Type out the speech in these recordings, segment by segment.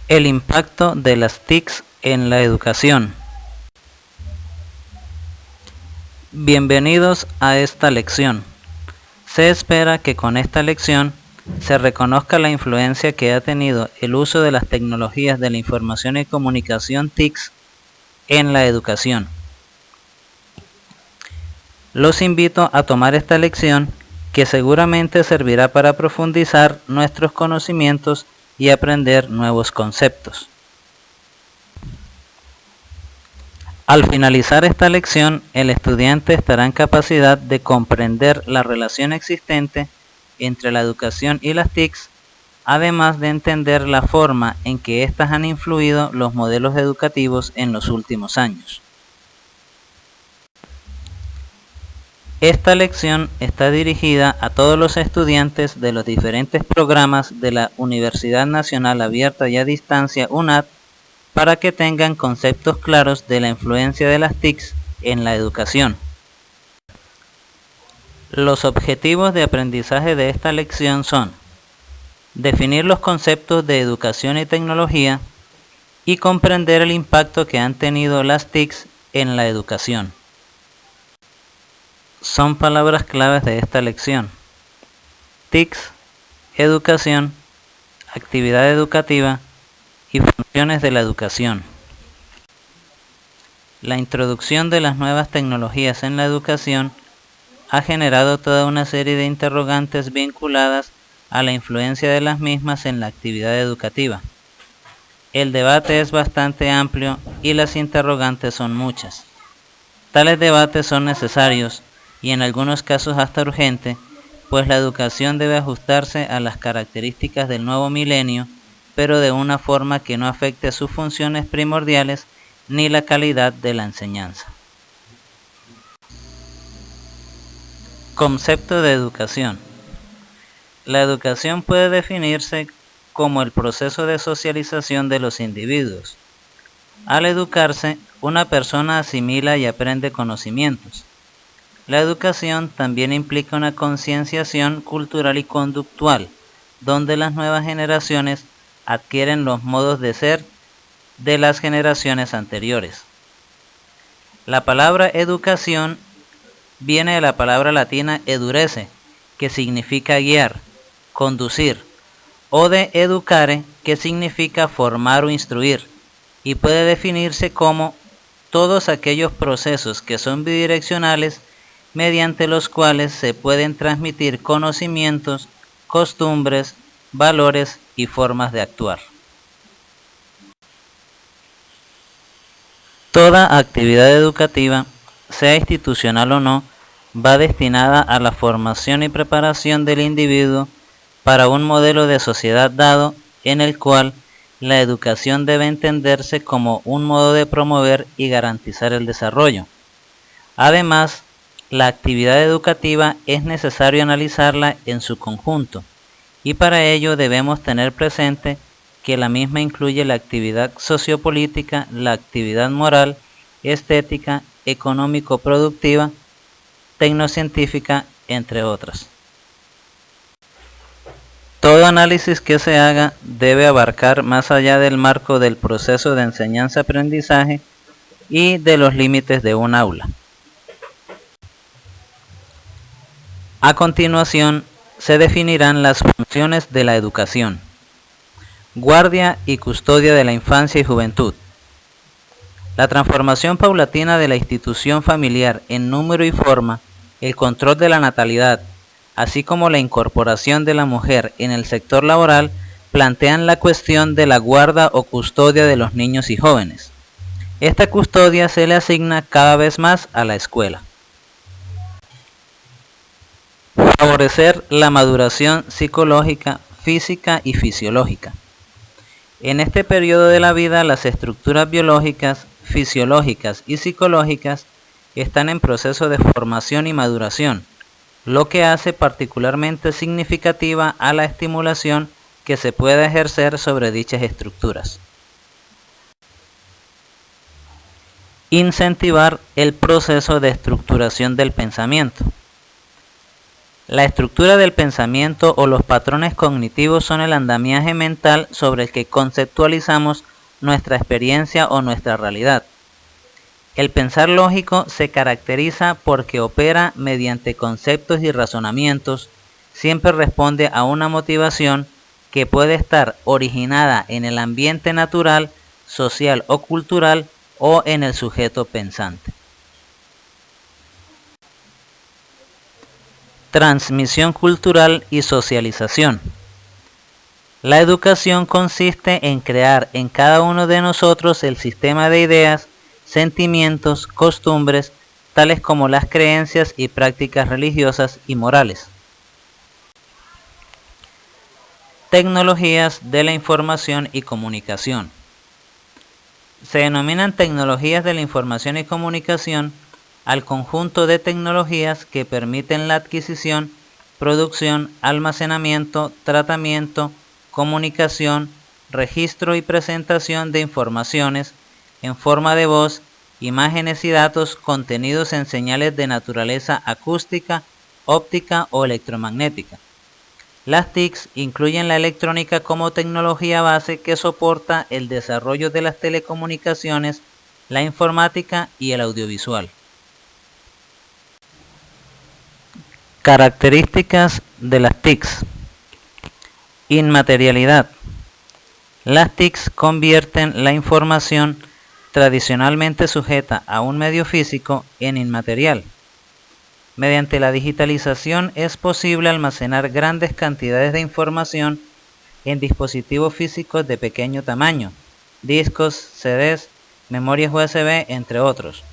El impacto de las TICs en la educación. Bienvenidos a esta lección. Se espera que con esta lección se reconozca la influencia que ha tenido el uso de las tecnologías de la información y comunicación TICs en la educación. Los invito a tomar esta lección que seguramente servirá para profundizar nuestros conocimientos y aprender nuevos conceptos. Al finalizar esta lección, el estudiante estará en capacidad de comprender la relación existente entre la educación y las TICs, además de entender la forma en que éstas han influido los modelos educativos en los últimos años. Esta lección está dirigida a todos los estudiantes de los diferentes programas de la Universidad Nacional Abierta y a Distancia UNAD para que tengan conceptos claros de la influencia de las TICs en la educación. Los objetivos de aprendizaje de esta lección son definir los conceptos de educación y tecnología y comprender el impacto que han tenido las TICs en la educación. Son palabras claves de esta lección: TICs, educación, actividad educativa y funciones de la educación. La introducción de las nuevas tecnologías en la educación ha generado toda una serie de interrogantes vinculadas a la influencia de las mismas en la actividad educativa. El debate es bastante amplio y las interrogantes son muchas. Tales debates son necesarios y en algunos casos hasta urgente, pues la educación debe ajustarse a las características del nuevo milenio, pero de una forma que no afecte sus funciones primordiales ni la calidad de la enseñanza. Concepto de educación. La educación puede definirse como el proceso de socialización de los individuos. Al educarse, una persona asimila y aprende conocimientos. La educación también implica una concienciación cultural y conductual, donde las nuevas generaciones adquieren los modos de ser de las generaciones anteriores. La palabra educación viene de la palabra latina edurere, que significa guiar, conducir, o de educare, que significa formar o instruir, y puede definirse como todos aquellos procesos que son bidireccionales mediante los cuales se pueden transmitir conocimientos, costumbres, valores y formas de actuar. Toda actividad educativa, sea institucional o no, va destinada a la formación y preparación del individuo para un modelo de sociedad dado en el cual la educación debe entenderse como un modo de promover y garantizar el desarrollo. Además, la actividad educativa es necesario analizarla en su conjunto, y para ello debemos tener presente que la misma incluye la actividad sociopolítica, la actividad moral, estética, económico-productiva, tecnocientífica, entre otras. Todo análisis que se haga debe abarcar más allá del marco del proceso de enseñanza-aprendizaje y de los límites de un aula. A continuación, se definirán las funciones de la educación. Guardia y custodia de la infancia y juventud. La transformación paulatina de la institución familiar en número y forma, el control de la natalidad, así como la incorporación de la mujer en el sector laboral, plantean la cuestión de la guarda o custodia de los niños y jóvenes. Esta custodia se le asigna cada vez más a la escuela. Favorecer la maduración psicológica, física y fisiológica. En este periodo de la vida, las estructuras biológicas, fisiológicas y psicológicas están en proceso de formación y maduración, lo que hace particularmente significativa a la estimulación que se puede ejercer sobre dichas estructuras. Incentivar el proceso de estructuración del pensamiento. La estructura del pensamiento o los patrones cognitivos son el andamiaje mental sobre el que conceptualizamos nuestra experiencia o nuestra realidad. El pensar lógico se caracteriza porque opera mediante conceptos y razonamientos, siempre responde a una motivación que puede estar originada en el ambiente natural, social o cultural o en el sujeto pensante. Transmisión cultural y socialización. La educación consiste en crear en cada uno de nosotros el sistema de ideas, sentimientos, costumbres, tales como las creencias y prácticas religiosas y morales. Tecnologías de la información y comunicación. Se denominan tecnologías de la información y comunicación al conjunto de tecnologías que permiten la adquisición, producción, almacenamiento, tratamiento, comunicación, registro y presentación de informaciones en forma de voz, imágenes y datos contenidos en señales de naturaleza acústica, óptica o electromagnética. Las TICs incluyen la electrónica como tecnología base que soporta el desarrollo de las telecomunicaciones, la informática y el audiovisual. Características de las TICs. Inmaterialidad. Las TICs convierten la información tradicionalmente sujeta a un medio físico en inmaterial. Mediante la digitalización es posible almacenar grandes cantidades de información en dispositivos físicos de pequeño tamaño, discos, CDs, memorias USB, entre otros.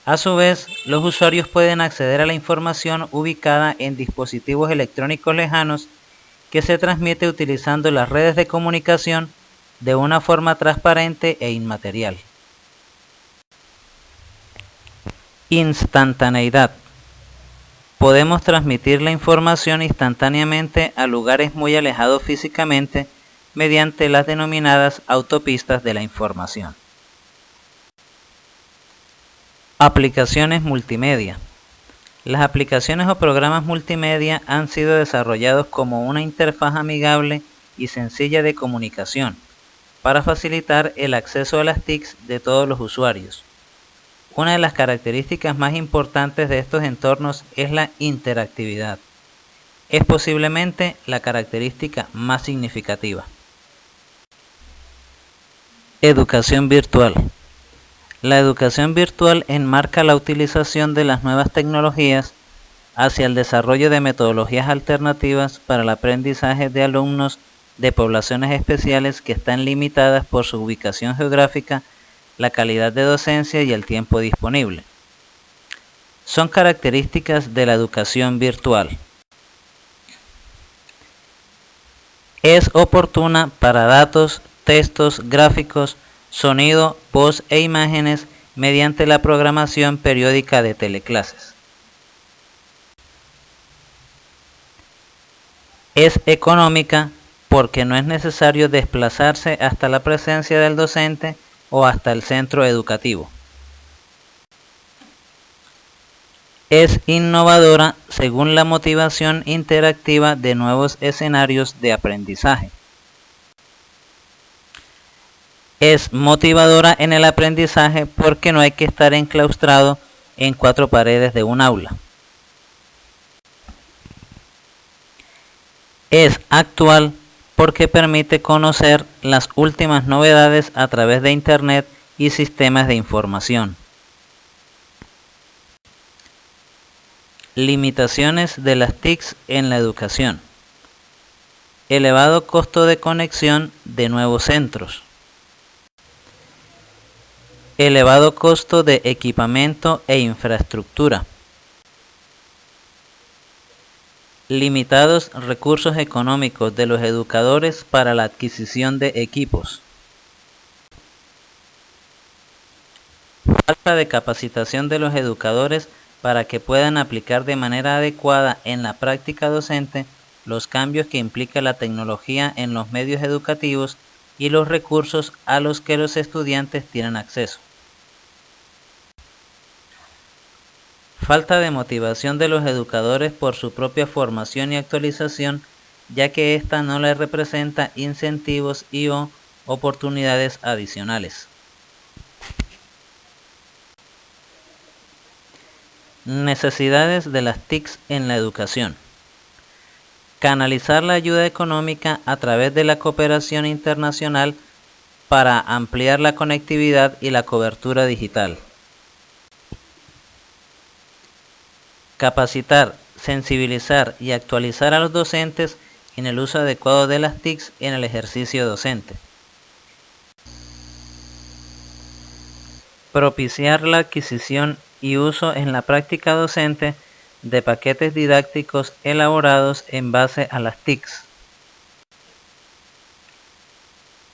A su vez, los usuarios pueden acceder a la información ubicada en dispositivos electrónicos lejanos que se transmite utilizando las redes de comunicación de una forma transparente e inmaterial. Instantaneidad. Podemos transmitir la información instantáneamente a lugares muy alejados físicamente mediante las denominadas autopistas de la información. Aplicaciones multimedia. Las aplicaciones o programas multimedia han sido desarrollados como una interfaz amigable y sencilla de comunicación para facilitar el acceso a las TICs de todos los usuarios. Una de las características más importantes de estos entornos es la interactividad. Es posiblemente la característica más significativa. Educación virtual. La educación virtual enmarca la utilización de las nuevas tecnologías hacia el desarrollo de metodologías alternativas para el aprendizaje de alumnos de poblaciones especiales que están limitadas por su ubicación geográfica, la calidad de docencia y el tiempo disponible. Son características de la educación virtual. Es oportuna para datos, textos, gráficos, sonido, voz e imágenes mediante la programación periódica de teleclases. Es económica porque no es necesario desplazarse hasta la presencia del docente o hasta el centro educativo. Es innovadora según la motivación interactiva de nuevos escenarios de aprendizaje. Es motivadora en el aprendizaje porque no hay que estar enclaustrado en 4 paredes de un aula. Es actual porque permite conocer las últimas novedades a través de Internet y sistemas de información. Limitaciones de las TICs en la educación. Elevado costo de conexión de nuevos centros. Elevado costo de equipamiento e infraestructura. Limitados recursos económicos de los educadores para la adquisición de equipos. Falta de capacitación de los educadores para que puedan aplicar de manera adecuada en la práctica docente los cambios que implica la tecnología en los medios educativos y los recursos a los que los estudiantes tienen acceso. Falta de motivación de los educadores por su propia formación y actualización, ya que ésta no les representa incentivos y/o oportunidades adicionales. Necesidades de las TICs en la educación. Canalizar la ayuda económica a través de la cooperación internacional para ampliar la conectividad y la cobertura digital. Capacitar, sensibilizar y actualizar a los docentes en el uso adecuado de las TICs en el ejercicio docente. Propiciar la adquisición y uso en la práctica docente de paquetes didácticos elaborados en base a las TICs.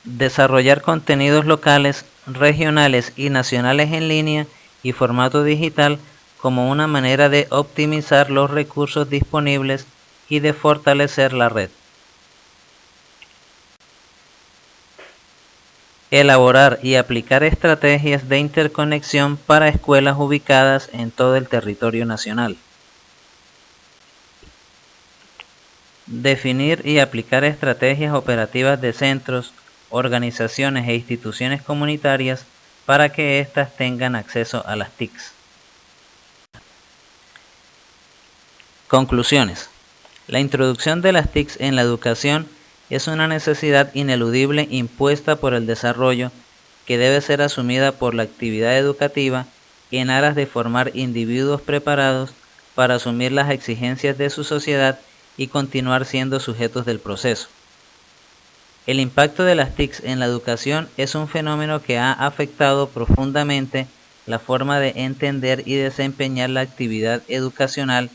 Desarrollar contenidos locales, regionales y nacionales en línea y formato digital como una manera de optimizar los recursos disponibles y de fortalecer la red. Elaborar y aplicar estrategias de interconexión para escuelas ubicadas en todo el territorio nacional. Definir y aplicar estrategias operativas de centros, organizaciones e instituciones comunitarias para que éstas tengan acceso a las TICs. Conclusiones. La introducción de las TICs en la educación es una necesidad ineludible impuesta por el desarrollo que debe ser asumida por la actividad educativa en aras de formar individuos preparados para asumir las exigencias de su sociedad y continuar siendo sujetos del proceso. El impacto de las TICs en la educación es un fenómeno que ha afectado profundamente la forma de entender y desempeñar la actividad educacional,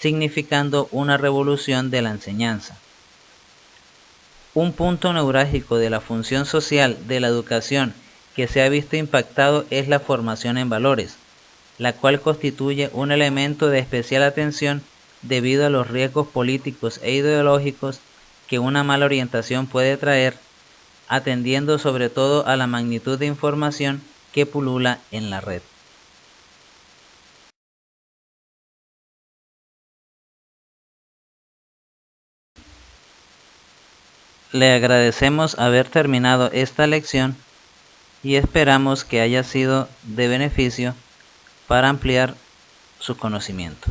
significando una revolución de la enseñanza. Un punto neurálgico de la función social de la educación que se ha visto impactado es la formación en valores, la cual constituye un elemento de especial atención debido a los riesgos políticos e ideológicos que una mala orientación puede traer, atendiendo sobre todo a la magnitud de información que pulula en la red. Le agradecemos haber terminado esta lección y esperamos que haya sido de beneficio para ampliar su conocimiento.